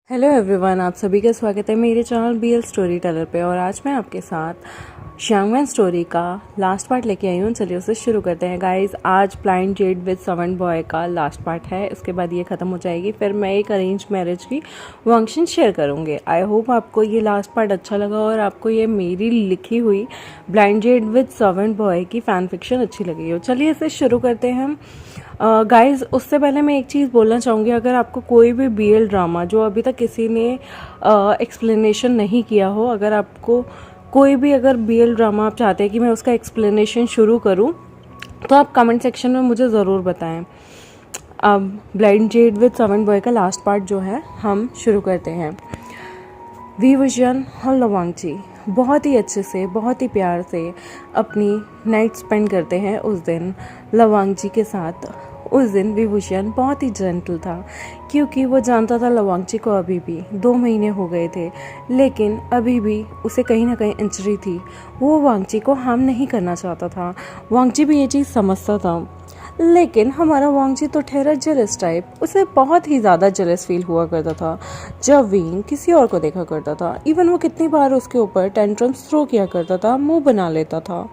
Hello everyone, आप सभी का स्वागत है मेरे चैनल BL स्टोरी टेलर पे। और आज मैं आपके साथ श्यांगवेन स्टोरी का लास्ट पार्ट लेके आई हूँ। चलिए उसे शुरू करते हैं गाइस। आज blind Z with servant boy का लास्ट पार्ट है, उसके बाद ये ख़त्म हो जाएगी। फिर मैं एक अरेंज मैरिज की फंक्शन शेयर करूँगी। आई होप आपको ये लास्ट पार्ट अच्छा लगा और आपको ये मेरी लिखी हुई blind Z with servant boy की फ़ैन फिक्शन अच्छी लगी हो। चलिए इसे शुरू करते हैं हम। गाइस उससे पहले मैं एक चीज़ बोलना चाहूँगी, अगर आपको कोई भी BL ड्रामा जो अभी तक किसी ने एक्सप्लेनेशन नहीं किया हो, अगर आपको कोई भी अगर BL ड्रामा आप चाहते हैं कि मैं उसका एक्सप्लेनेशन शुरू करूँ, तो आप कमेंट सेक्शन में मुझे ज़रूर बताएं। अब blind Z with servant boy का लास्ट पार्ट जो है हम शुरू करते हैं। वी विजन और लवांगची बहुत ही अच्छे से, बहुत ही प्यार से अपनी नाइट स्पेंड करते हैं उस दिन लवांगची के साथ। उस दिन विभूषण बहुत ही जेंटल था, क्योंकि वो जानता था लवांगची को अभी भी 2 महीने हो गए थे, लेकिन अभी भी उसे कहीं ना कहीं इंजरी थी। वो वांगची को हार्म नहीं करना चाहता था। वांगची भी ये चीज़ समझता था, लेकिन हमारा वांगची तो ठहरा जेलस टाइप। उसे बहुत ही ज़्यादा जेलस फील हुआ करता था जब विंग किसी और को देखा करता था। इवन वो कितनी बार उसके ऊपर टेंट्रम्स थ्रो किया करता था, मुंह बना लेता था।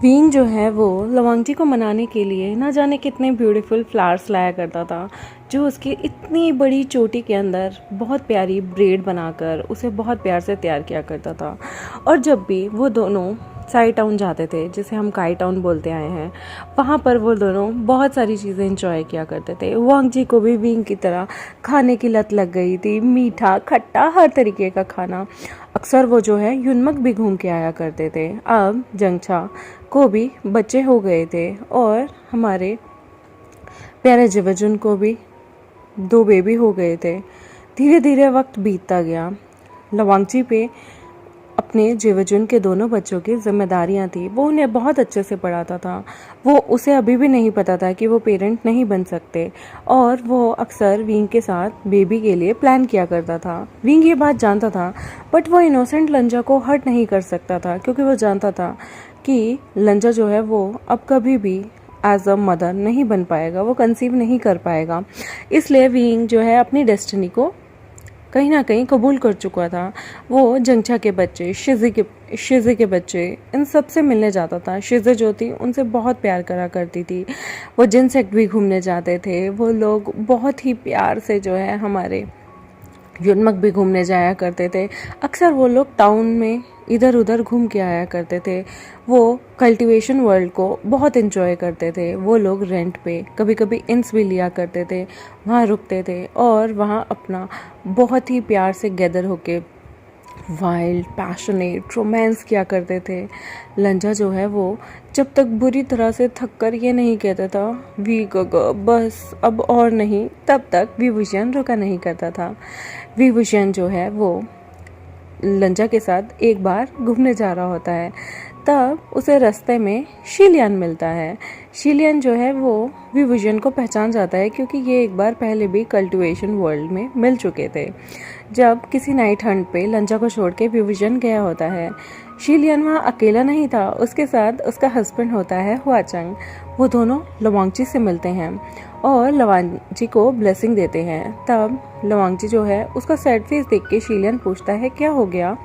विंग जो है वो लवांगची को मनाने के लिए ना जाने कितने ब्यूटीफुल फ्लावर्स लाया करता था, जो उसकी इतनी बड़ी चोटी के अंदर बहुत प्यारी ब्रेड बनाकर उसे बहुत प्यार से तैयार किया करता था। और जब भी वो दोनों साई टाउन जाते थे, जिसे हम काई टाउन बोलते आए हैं, वहाँ पर वो दोनों बहुत सारी चीज़ें इंजॉय किया करते थे। वांगची को भी विंग की तरह खाने की लत लग गई थी, मीठा खट्टा हर तरीके का खाना। अक्सर वो जो है युनमक भी घूम के आया करते थे। अब जंगछा को भी बच्चे हो गए थे और हमारे प्यारे जिवजुन को भी 2 बेबी हो गए थे। धीरे धीरे वक्त बीतता गया। लवांगची पे अपने जिवजुन के दोनों बच्चों की जिम्मेदारियां थी। वो उन्हें बहुत अच्छे से पढ़ाता था। वो उसे अभी भी नहीं पता था कि वो पेरेंट नहीं बन सकते, और वो अक्सर विंग के साथ बेबी के लिए प्लान किया करता था। विंग ये बात जानता था, बट वो इनोसेंट लंजा को हर्ट नहीं कर सकता था, क्योंकि वो जानता था कि लंजा जो है वो अब कभी भी एज अ मदर नहीं बन पाएगा, वो कंसीव नहीं कर पाएगा। इसलिए विंग जो है अपनी डेस्टिनी को कहीं ना कहीं कबूल कर चुका था। वो जंगछा के बच्चे, शिज़ी के बच्चे, इन सब से मिलने जाता था। शिज़ी जो थी उनसे बहुत प्यार करा करती थी। वो जिनसेक्ट भी घूमने जाते थे। वो लोग बहुत ही प्यार से जो है हमारे युनमक भी घूमने जाया करते थे। अक्सर वो लोग टाउन में इधर उधर घूम के आया करते थे। वो कल्टीवेशन वर्ल्ड को बहुत एंजॉय करते थे। वो लोग रेंट पे कभी कभी इंस भी लिया करते थे, वहाँ रुकते थे और वहाँ अपना बहुत ही प्यार से गैदर होके वाइल्ड पैशनेट रोमांस किया करते थे। लंजा जो है वो जब तक बुरी तरह से थक कर ये नहीं कहता था वी गो बस अब और नहीं, तब तक विभूषण रुका नहीं करता था। विभूषण जो है वो लंजा के साथ एक बार घूमने जा रहा होता है, तब उसे रास्ते में शिलियन मिलता है। शिलियन जो है वो विभूषण को पहचान जाता है, क्योंकि ये एक बार पहले भी कल्टीवेशन वर्ल्ड में मिल चुके थे। जब किसी नाइट हंट पे लंजा को छोड़ के विभूषण गया होता है, शिलियन वहाँ अकेला नहीं था, उसके साथ उसका हस्बैंड होता है हुआचंग। वो दोनों लवांगची से मिलते हैं और लवांगची को ब्लेसिंग देते हैं। तब लवांगची जो है उसका सैड फेस देख के शिलियन पूछता है क्या हो गया।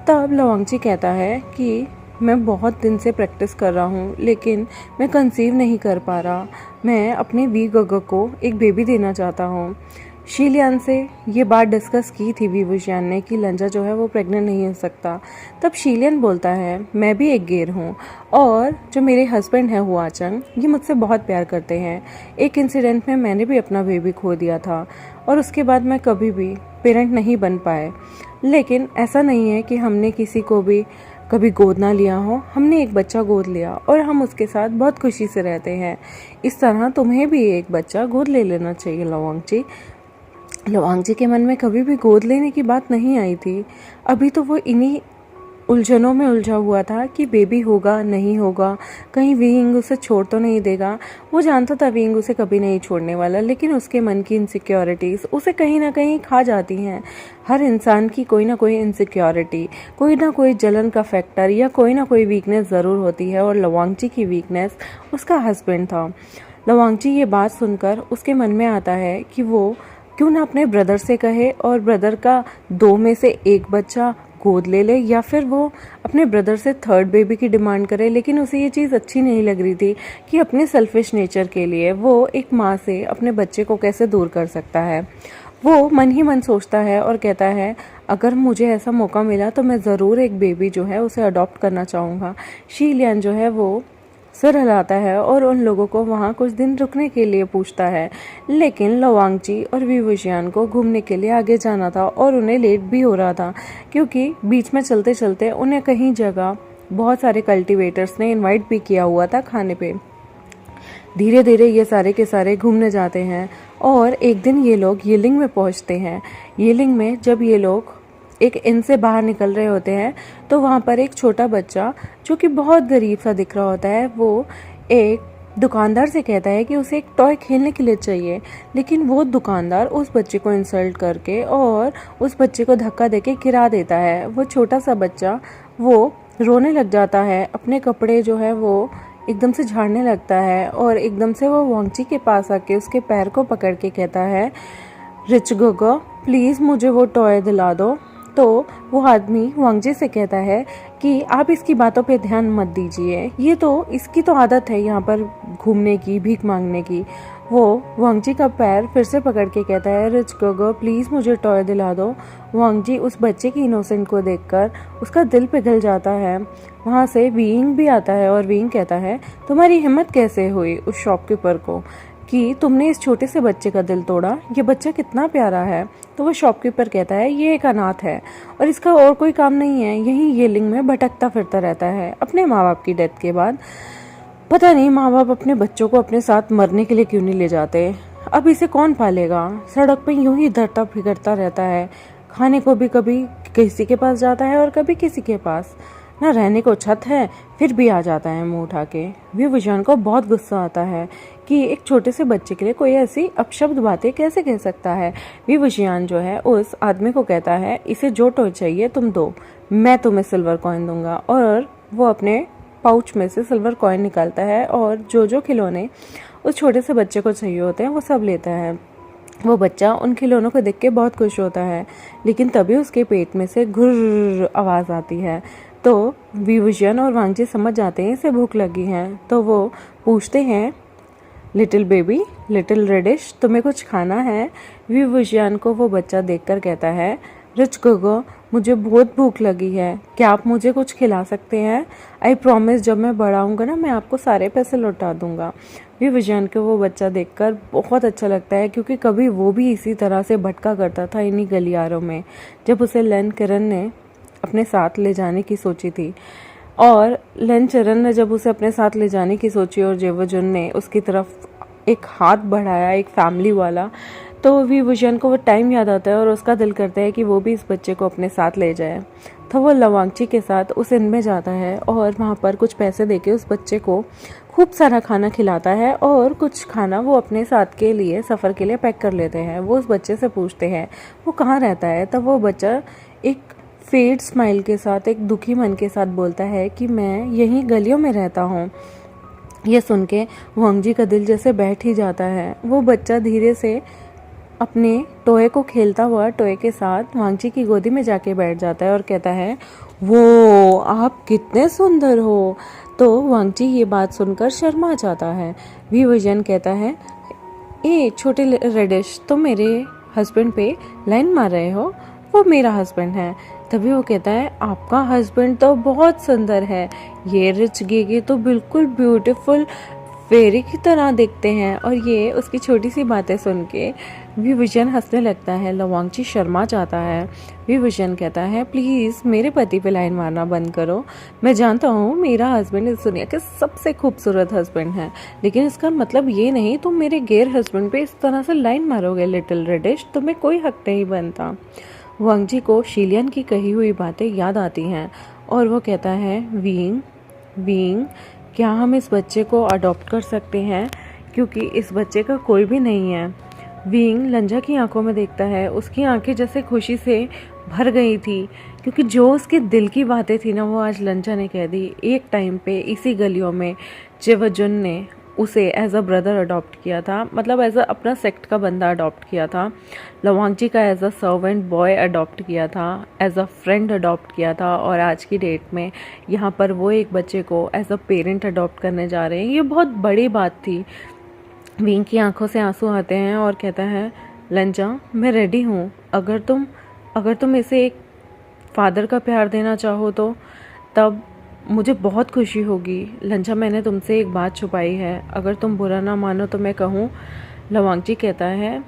तब लवांगची कहता है कि मैं बहुत दिन से प्रैक्टिस कर रहा हूँ, लेकिन मैं कंसीव नहीं कर पा रहा। मैं अपने वी गग को एक बेबी देना चाहता हूँ। शिलियन से ये बात डिस्कस की थी विभूषण ने कि लंजा जो है वो प्रेग्नेंट नहीं हो सकता। तब शिलियन बोलता है मैं भी एक गेर हूँ, और जो मेरे हस्बैंड है हुआचंग, ये मुझसे बहुत प्यार करते हैं। एक इंसिडेंट में मैंने भी अपना बेबी खो दिया था, और उसके बाद मैं कभी भी पेरेंट नहीं बन पाए। लेकिन ऐसा नहीं है कि हमने किसी को भी कभी गोद ना लिया हो। हमने एक बच्चा गोद लिया और हम उसके साथ बहुत खुशी से रहते हैं। इस तरह तुम्हें भी एक बच्चा गोद ले लेना चाहिए लवांगची। लवांगची के मन में कभी भी गोद लेने की बात नहीं आई थी। अभी तो वो इन्हीं उलझनों में उलझा हुआ था कि बेबी होगा नहीं होगा, कहीं विंग उसे छोड़ तो नहीं देगा। वो जानता था विंग उसे कभी नहीं छोड़ने वाला, लेकिन उसके मन की इनसिक्योरिटीज़ उसे कहीं ना कहीं खा जाती हैं। हर इंसान की कोई ना कोई इनसिक्योरिटी, कोई ना कोई जलन का फैक्टर या कोई ना कोई वीकनेस ज़रूर होती है, और लवांगची की वीकनेस उसका हस्बैंड था। लवांगची ये बात सुनकर उसके मन में आता है कि वो क्यों ना अपने ब्रदर से कहे और ब्रदर का 2 में से 1 बच्चा गोद ले ले, या फिर वो अपने ब्रदर से 3rd बेबी की डिमांड करे। लेकिन उसे ये चीज़ अच्छी नहीं लग रही थी कि अपने सेल्फिश नेचर के लिए वो एक माँ से अपने बच्चे को कैसे दूर कर सकता है। वो मन ही मन सोचता है और कहता है अगर मुझे ऐसा मौका मिला तो मैं ज़रूर एक बेबी जो है उसे अडॉप्ट करना चाहूँगा। शी लियन जो है वो सिर हिलाता है और उन लोगों को वहाँ कुछ दिन रुकने के लिए पूछता है। लेकिन लवांगची और वी वुशियान को घूमने के लिए आगे जाना था और उन्हें लेट भी हो रहा था, क्योंकि बीच में चलते चलते उन्हें कहीं जगह बहुत सारे कल्टीवेटर्स ने इनवाइट भी किया हुआ था खाने पे। धीरे धीरे ये सारे के सारे घूमने जाते हैं और एक दिन ये लोग यिलिंग में पहुंचते हैं। यिलिंग में जब ये लोग एक इन से बाहर निकल रहे होते हैं तो वहाँ पर एक छोटा बच्चा जो कि बहुत गरीब सा दिख रहा होता है, वो एक दुकानदार से कहता है कि उसे एक टॉय खेलने के लिए चाहिए। लेकिन वो दुकानदार उस बच्चे को इंसल्ट करके और उस बच्चे को धक्का देके गिरा देता है। वो छोटा सा बच्चा वो रोने लग जाता है, अपने कपड़े जो है वो एकदम से झाड़ने लगता है और एकदम से वो वांगची के पास आके उसके पैर को पकड़ के कहता है रिच गोगो प्लीज़ मुझे वो टॉय दिला दो। तो वो आदमी वांगजी से कहता है कि आप इसकी बातों पे ध्यान मत दीजिए, ये तो इसकी तो आदत है यहाँ पर घूमने की, भीख मांगने की। वो वांगजी का पैर फिर से पकड़ के कहता है रिच गोगो प्लीज़ मुझे टॉय दिला दो। वांगजी उस बच्चे की इनोसेंट को देखकर उसका दिल पिघल जाता है। वहाँ से वीइंग भी आता है और वीइंग कहता है तुम्हारी हिम्मत कैसे हुई उस शॉपकीपर को कि तुमने इस छोटे से बच्चे का दिल तोड़ा, ये बच्चा कितना प्यारा है। तो वो शॉपकीपर कहता है ये एक अनाथ है और इसका और कोई काम नहीं है, यहीं यिलिंग में भटकता फिरता रहता है अपने माँ बाप की डेथ के बाद। पता नहीं माँ बाप अपने बच्चों को अपने साथ मरने के लिए क्यों नहीं ले जाते। अब इसे कौन पालेगा, सड़क पर यूं ही धरता फिरता रहता है। खाने को भी कभी किसी के पास जाता है और कभी किसी के पास, ना रहने को छत है फिर भी आ जाता है मुंह उठा के। वी वुशियान को बहुत गुस्सा आता है कि एक छोटे से बच्चे के लिए कोई ऐसी अपशब्द बातें कैसे कह सकता है। वी वुशियान जो है उस आदमी को कहता है इसे जो टॉय चाहिए तुम दो, मैं तुम्हें सिल्वर कॉइन दूंगा। और वो अपने पाउच में से सिल्वर कॉइन निकालता है और जो खिलौने उस छोटे से बच्चे को चाहिए होते हैं वो सब लेता है। वो बच्चा उन खिलौनों को देख के बहुत खुश होता है, लेकिन तभी उसके पेट में से घुर्र आवाज़ आती है। तो वी वुशियान और वांगजी समझ जाते हैं इसे भूख लगी है। तो वो पूछते हैं लिटिल बेबी, लिटिल रेडिश, तुम्हें कुछ खाना है। वी वुशियान को वो बच्चा देखकर कहता है रिच गोगो मुझे बहुत भूख लगी है, क्या आप मुझे कुछ खिला सकते हैं। आई प्रॉमिस जब मैं बड़ा होऊंगा ना मैं आपको सारे पैसे लौटा दूंगा। वी वुशियान को वो बच्चा देखकर बहुत अच्छा लगता है, क्योंकि कभी वो भी इसी तरह से भटका करता था इन्हीं गलियारों में जब उसे लेन किरण ने अपने साथ ले जाने की सोची थी। और लेन चरण ने जब उसे अपने साथ ले जाने की सोची और जेवजुन ने उसकी तरफ एक हाथ बढ़ाया, एक फैमिली वाला, तो वी वुशियान को वो टाइम याद आता है और उसका दिल करता है कि वो भी इस बच्चे को अपने साथ ले जाए। तो वो लवांगची के साथ उस इन में जाता है और वहाँ पर कुछ पैसे देके उस बच्चे को खूब सारा खाना खिलाता है और कुछ खाना वो अपने साथ के लिए सफ़र के लिए पैक कर लेते हैं। वो उस बच्चे से पूछते हैं वो कहाँ रहता है। तब वो बच्चा एक फेड स्माइल के साथ, एक दुखी मन के साथ बोलता है कि मैं यहीं गलियों में रहता हूँ। ये सुन के वांगजी का दिल जैसे बैठ ही जाता है। वो बच्चा धीरे से अपने टॉय को खेलता हुआ टॉय के साथ वांगजी की गोदी में जाके बैठ जाता है और कहता है वो आप कितने सुंदर हो। तो वांगजी ये बात सुनकर शर्मा जाता है। वी वुशियान कहता है ए छोटे रेडिश, तुम मेरे हस्बैंड पे लाइन मार रहे हो, वो मेरा हस्बैंड है। तभी वो कहता है आपका हस्बैंड तो बहुत सुंदर है, ये रिच गेगे तो बिल्कुल ब्यूटीफुल फेरी की तरह दिखते हैं। और ये उसकी छोटी सी बातें सुन के वी वुशियान हंसने लगता है। लवांगची शर्मा जाता है। वी वुशियान कहता है प्लीज़ मेरे पति पे लाइन मारना बंद करो, मैं जानता हूँ मेरा हस्बैंड इस दुनिया के सबसे खूबसूरत हस्बैंड है, लेकिन इसका मतलब ये नहीं तुम मेरे गैर हस्बैंड पे इस तरह से लाइन मारोगे लिटिल रेडिश, तुम्हें कोई हक नहीं बनता। वांगजी को शीलियन की कही हुई बातें याद आती हैं और वो कहता है वीइंग क्या हम इस बच्चे को अडॉप्ट कर सकते हैं, क्योंकि इस बच्चे का कोई भी नहीं है। वीइंग लंजा की आंखों में देखता है, उसकी आंखें जैसे खुशी से भर गई थी, क्योंकि जो उसके दिल की बातें थी ना वो आज लंजा ने कह दी। एक टाइम पे इसी गलियों में जेवजुन ने उसे एज अ ब्रदर अडॉप्ट किया था, मतलब एज अ अपना सेक्ट का बंदा अडॉप्ट किया था। लवांगजी का as a servant boy adopt किया था, एज अ फ्रेंड अडॉप्ट किया था, और आज की डेट में यहाँ पर वो एक बच्चे को एज अ पेरेंट अडॉप्ट करने जा रहे हैं। ये बहुत बड़ी बात थी। विंग की आंखों से आंसू आते हैं और कहता है, लंजा मैं रेडी हूँ, अगर तुम इसे एक फादर का प्यार देना चाहो तो तब मुझे बहुत खुशी होगी। लंजा मैंने तुमसे एक बात छुपाई है, अगर तुम बुरा ना मानो तो मैं कहूँ। लवांगजी कहता है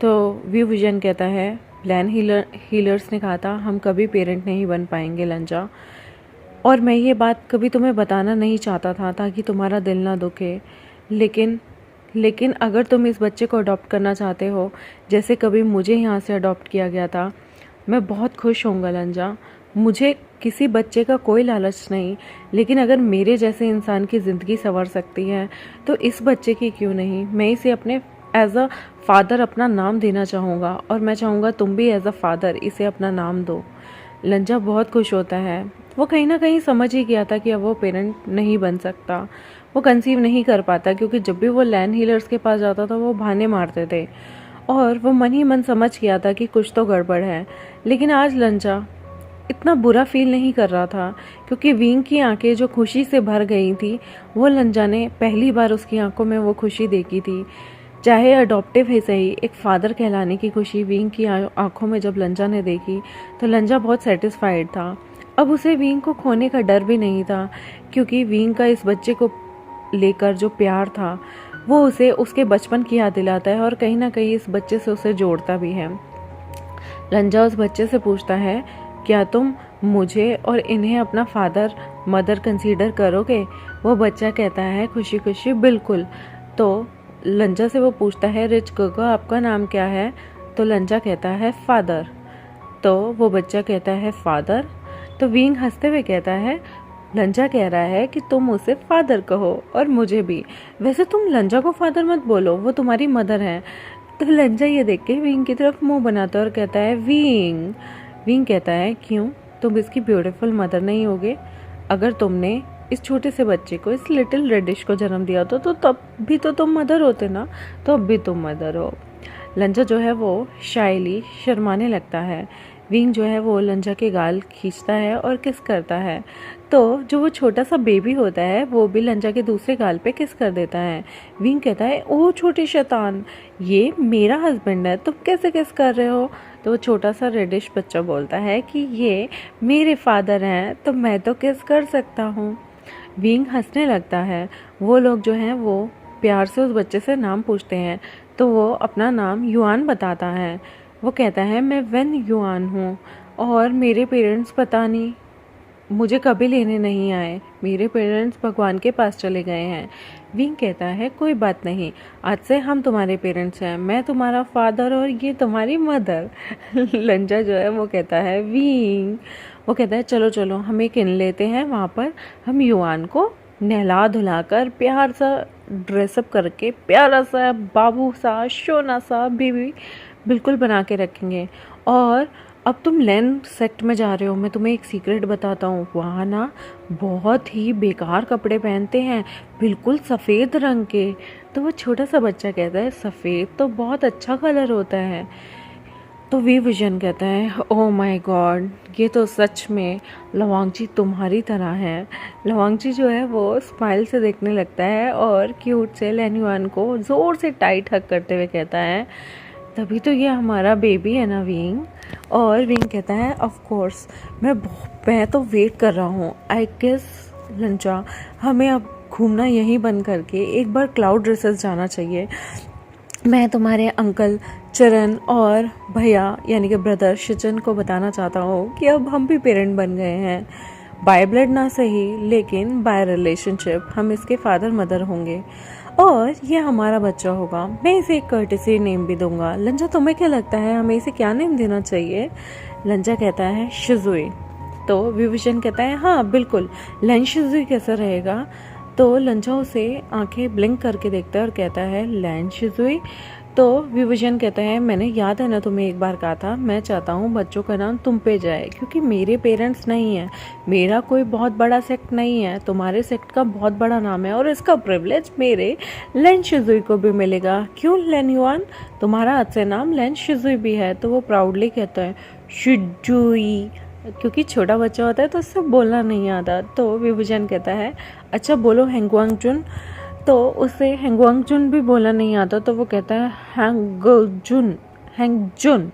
तो वी विजन कहता है, प्लान हीलर्स ने कहा था हम कभी पेरेंट नहीं बन पाएंगे लंजा, और मैं ये बात कभी तुम्हें बताना नहीं चाहता था ताकि तुम्हारा दिल ना दुखे, लेकिन अगर तुम इस बच्चे को अडॉप्ट करना चाहते हो जैसे कभी मुझे यहाँ से अडॉप्ट किया गया था, मैं बहुत खुश होऊंगा लंजा। मुझे किसी बच्चे का कोई लालच नहीं, लेकिन अगर मेरे जैसे इंसान की ज़िंदगी संवर सकती है तो इस बच्चे की क्यों नहीं। मैं इसे अपने एज अ फादर अपना नाम देना चाहूँगा, और मैं चाहूँगा तुम भी एज अ फादर इसे अपना नाम दो। लंजा बहुत खुश होता है। वो कहीं ना कहीं समझ ही गया था कि अब वो पेरेंट नहीं बन सकता, वो कंसीव नहीं कर पाता, क्योंकि जब भी वो लैंड हीलर्स के पास जाता था वो बहाने मारते थे, और वो मन ही मन समझ गया था कि कुछ तो गड़बड़ है। लेकिन आज लंजा इतना बुरा फील नहीं कर रहा था, क्योंकि विंग की आंखें जो खुशी से भर गई थी, वो लंजा ने पहली बार उसकी आंखों में वो खुशी देखी थी। चाहे अडॉप्टिव ही सही, एक फादर कहलाने की खुशी विंग की आंखों में जब लंजा ने देखी तो लंजा बहुत सेटिस्फाइड था। अब उसे विंग को खोने का डर भी नहीं था, क्योंकि विंग का इस बच्चे को लेकर जो प्यार था वो उसे उसके बचपन की याद दिलाता है, और कहीं ना कहीं इस बच्चे से उसे जोड़ता भी है। लंजा उस बच्चे से पूछता है, क्या तुम मुझे और इन्हें अपना फादर मदर कंसीडर करोगे? वो बच्चा कहता है खुशी खुशी बिल्कुल। तो लंजा से वो पूछता है, रिच गोगो आपका नाम क्या है? तो लंजा कहता है फादर। तो वो बच्चा कहता है फादर। तो विंग हंसते हुए कहता है, लंजा कह रहा है कि तुम उसे फादर कहो और मुझे भी। वैसे तुम लंजा को फादर मत बोलो, वो तुम्हारी मदर है। तो लंजा ये देख के विंग की तरफ मुंह बनाता है और कहता है विंग। विंग कहता है, क्यों, तुम इसकी ब्यूटीफुल मदर नहीं होगे? अगर तुमने इस छोटे से बच्चे को, इस लिटिल रेडिश को जन्म दिया तो तब भी तो तुम मदर होते ना, तो अब भी तुम मदर हो। लंजा जो है वो शायली शर्माने लगता है। विंग जो है वो लंजा के गाल खींचता है और किस करता है। तो जो वो छोटा सा बेबी होता है वो भी लंजा के दूसरे गाल पे किस कर देता है। विंग कहता है, ओ छोटे शैतान, ये मेरा हस्बैंड है, तुम कैसे किस कर रहे हो? तो वो छोटा सा रेडिश बच्चा बोलता है कि ये मेरे फादर हैं, तो मैं तो किस कर सकता हूँ। विंग हंसने लगता है। वो लोग जो हैं वो प्यार से उस बच्चे से नाम पूछते हैं, तो वो अपना नाम युआन बताता है। वो कहता है, मैं वेन युआन हूँ, और मेरे पेरेंट्स पता नहीं मुझे कभी लेने नहीं आए, मेरे पेरेंट्स भगवान के पास चले गए हैं। विंग कहता है, कोई बात नहीं, आज से हम तुम्हारे पेरेंट्स हैं, मैं तुम्हारा फादर और ये तुम्हारी मदर। लंजा जो है वो कहता है विंग। वो कहता है, चलो चलो हम एक इन लेते हैं, वहाँ पर हम युआन को नहला धुलाकर प्यार सा ड्रेसअप करके प्यारा सा बाबू सा शोना सा बेबी बिल्कुल बना के रखेंगे। और अब तुम लैंड सेक्ट में जा रहे हो, मैं तुम्हें एक सीक्रेट बताता हूँ, वहाँ ना बहुत ही बेकार कपड़े पहनते हैं, बिल्कुल सफ़ेद रंग के। तो वो छोटा सा बच्चा कहता है, सफ़ेद तो बहुत अच्छा कलर होता है। तो वी विजन कहता है, ओह माय गॉड, ये तो सच में लवांगजी तुम्हारी तरह है। लवांगजी जो है वो स्माइल से देखने लगता है और क्यूट से लैन्युआन को ज़ोर से टाइट हक करते हुए कहता है, तभी तो ये हमारा बेबी है ना विंग। और विंग कहता है, ऑफ कोर्स मैं तो वेट कर रहा हूँ। आई गेस लंजा हमें अब घूमना यहीं बंद करके एक बार क्लाउड रेसेस जाना चाहिए। मैं तुम्हारे अंकल चरण और भैया यानी कि ब्रदर शिचन को बताना चाहता हूँ कि अब हम भी पेरेंट बन गए हैं। बाय ब्लड ना सही, लेकिन बाय रिलेशनशिप हम इसके फादर मदर होंगे और ये हमारा बच्चा होगा। मैं इसे एक कर्टेसी नेम भी दूंगा। लंजा तुम्हें क्या लगता है हमें इसे क्या नेम देना चाहिए? लंजा कहता है शिजुई। तो विभूषण कहता है, हाँ बिल्कुल, लैन शिजुई कैसा रहेगा? तो लंजा उसे आंखें ब्लिंक करके देखता है और कहता है, लैन शिजुई। तो विभूषण कहता है मैंने याद है ना तुम्हें एक बार कहा था, मैं चाहता हूँ बच्चों का नाम तुम पे जाए क्योंकि मेरे पेरेंट्स नहीं हैं, मेरा कोई बहुत बड़ा सेक्ट नहीं है, तुम्हारे सेक्ट का बहुत बड़ा नाम है और इसका प्रिविलेज मेरे लेन शिजुई को भी मिलेगा। क्यों लेन युआन, तुम्हारा अच्छे नाम लेन शिजुई भी है। तो वो प्राउडली कहता है शिजुई, क्योंकि छोटा बच्चा होता है तो उससे बोलना नहीं आता। तो विभूषण कहता है अच्छा बोलो हैंगवांगजुन। तो उसे हैंगवांगजुन भी बोलना नहीं आता, तो वो कहता है हैंगजुन, हैंगजुन।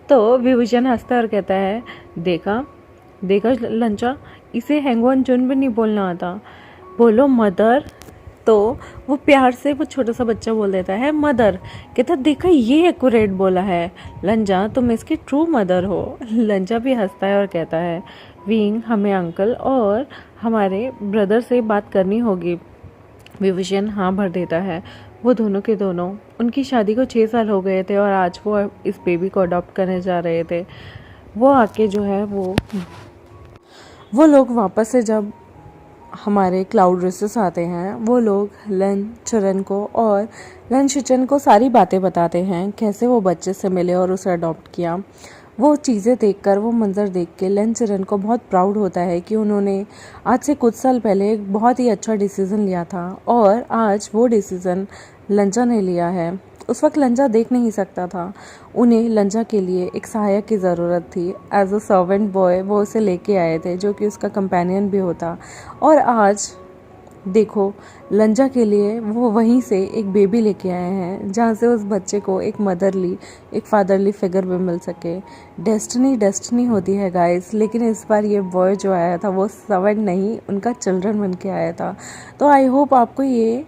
तो विभूषण हंसता और कहता है देखा देखा लंचा, इसे हैंगवांगजुन भी नहीं बोलना आता, बोलो मदर। तो वो प्यार से वो छोटा सा बच्चा बोल देता है मदर। कहता देखा ये एक्यूरेट बोला है लंजा, तुम इसकी ट्रू मदर हो। लंजा भी हंसता है और कहता है विंग, हमें अंकल और हमारे ब्रदर से बात करनी होगी। विभूषण हाँ भर देता है। वो दोनों के दोनों, उनकी शादी को 6 साल हो गए थे और आज वो इस बेबी को अडॉप्ट करने जा रहे थे। वो आके जो है वो लोग वापस से जब हमारे क्लाउड रेसेस आते हैं, वो लोग लन चरन को और लन शिचन को सारी बातें बताते हैं, कैसे वो बच्चे से मिले और उसे अडॉप्ट किया। वो चीज़ें देखकर, वो मंज़र देख के लन चरन को बहुत प्राउड होता है कि उन्होंने आज से कुछ साल पहले एक बहुत ही अच्छा डिसीज़न लिया था और आज वो डिसीज़न लंजा ने लिया है। उस वक्त लंजा देख नहीं सकता था, उन्हें लंजा के लिए एक सहायक की ज़रूरत थी। एज अ सर्वेंट बॉय वो उसे लेके आए थे, जो कि उसका कंपेनियन भी होता। और आज देखो लंजा के लिए वो वहीं से एक बेबी लेके आए हैं, जहाँ से उस बच्चे को एक मदरली, एक फादरली फिगर भी मिल सके। डेस्टिनी होती है गाइस, लेकिन इस बार ये बॉय जो आया था वो सर्वेंट नहीं, उनका चिल्ड्रन बन के आया था। तो आई होप आपको ये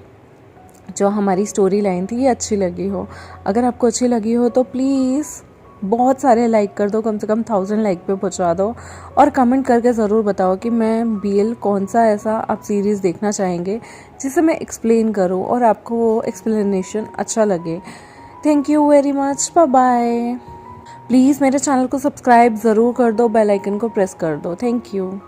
जो हमारी स्टोरी लाइन थी ये अच्छी लगी हो। अगर आपको अच्छी लगी हो तो प्लीज़ बहुत सारे लाइक कर दो, कम से कम 1000 लाइक पे पहुंचा दो। और कमेंट करके ज़रूर बताओ कि मैं बीएल कौन सा ऐसा आप सीरीज़ देखना चाहेंगे जिसे मैं एक्सप्लेन करूं और आपको वो एक्सप्लेनेशन अच्छा लगे। Thank you very much, bye bye. Please मेरे चैनल को सब्सक्राइब ज़रूर कर दो, बेल आइकन को प्रेस कर दो। Thank you.